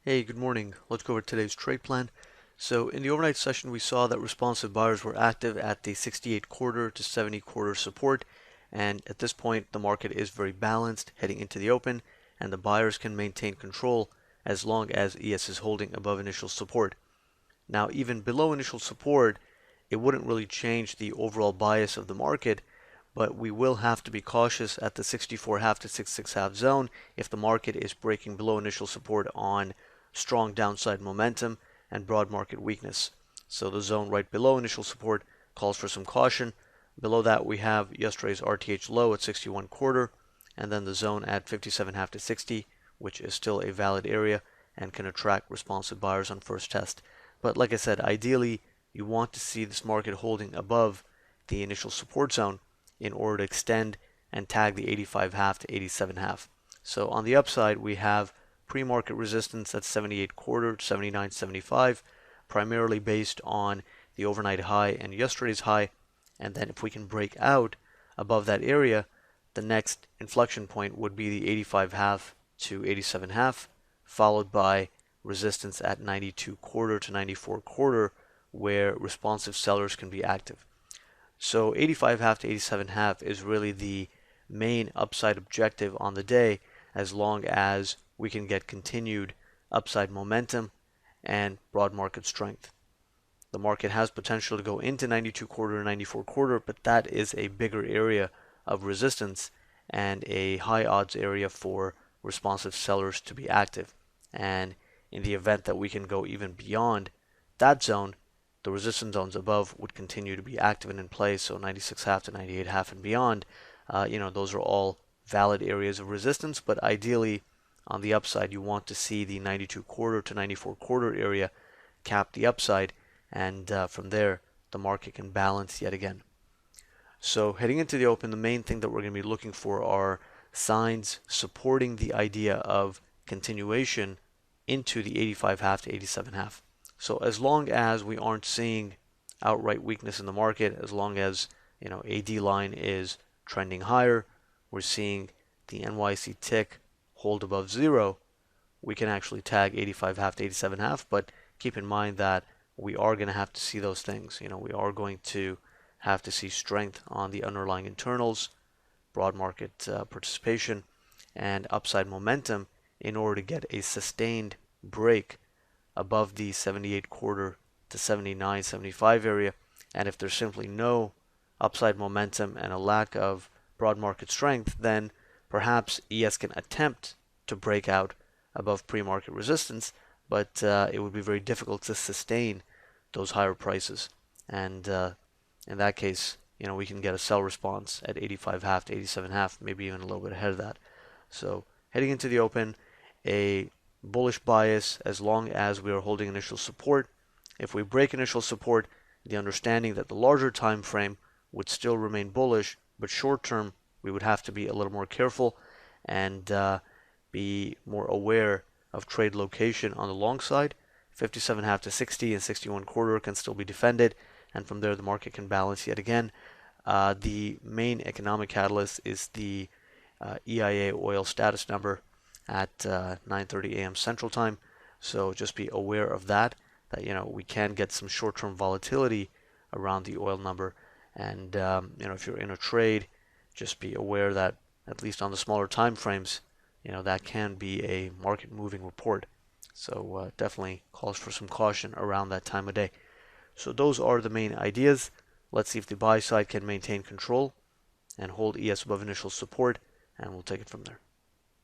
Hey, good morning. Let's go over today's trade plan. So in the overnight session, we saw that responsive buyers were active at the 68 quarter to 70 quarter support. And at this point, the market is very balanced heading into the open, and the buyers can maintain control as long as ES is holding above initial support. Now, even below initial support, it wouldn't really change the overall bias of the market, but we will have to be cautious at the 64.5 to 66.5 zone if the market is breaking below initial support on strong downside momentum and broad market weakness. So the zone right below initial support calls for some caution. Below that, we have yesterday's RTH low at 61 quarter, and then the zone at 57.5 to 60, which is still a valid area and can attract responsive buyers on first test. But like I said, ideally, you want to see this market holding above the initial support zone in order to extend and tag the 85.5 to 87.5. So on the upside, we have pre-market resistance at 78 quarter to 79.75, primarily based on the overnight high and yesterday's high. And then if we can break out above that area, the next inflection point would be the 85.5 to 87.5, followed by resistance at 92 quarter to 94 quarter, where responsive sellers can be active. So 85.5 to 87.5 is really the main upside objective on the day, as long as we can get continued upside momentum and broad market strength. The market has potential to go into 92 quarter and 94 quarter, but that is a bigger area of resistance and a high odds area for responsive sellers to be active. And in the event that we can go even beyond that zone, the resistance zones above would continue to be active and in place. So 96.5 to 98.5 and beyond, those are all valid areas of resistance. But ideally, on the upside, you want to see the 92 quarter to 94 quarter area cap the upside, and from there, the market can balance yet again. So heading into the open, the main thing that we're going to be looking for are signs supporting the idea of continuation into the 85.5 to 87.5. So as long as we aren't seeing outright weakness in the market, as long as AD line is trending higher, we're seeing the NYC tick hold above zero, we can actually tag 85.5 to 87.5. But keep in mind that we are going to have to see those things. We are going to have to see strength on the underlying internals, broad market participation, and upside momentum in order to get a sustained break above the 78 quarter to 79.75 area. And if there's simply no upside momentum and a lack of broad market strength, then perhaps ES can attempt to break out above pre-market resistance, but it would be very difficult to sustain those higher prices. And in that case, we can get a sell response at 85.5 to 87.5, maybe even a little bit ahead of that. So heading into the open, a bullish bias as long as we are holding initial support. If we break initial support, the understanding that the larger time frame would still remain bullish, but short term we would have to be a little more careful and be more aware of trade location on the long side. 57.5 to 60 and 61 quarter can still be defended, and from there the market can balance yet again. The main economic catalyst is the EIA oil status number at 9:30 a.m. Central Time. So just be aware of that we can get some short-term volatility around the oil number. And if you're in a trade, just be aware that at least on the smaller time frames, that can be a market moving report. So definitely calls for some caution around that time of day. So those are the main ideas. Let's see if the buy side can maintain control and hold ES above initial support, and we'll take it from there.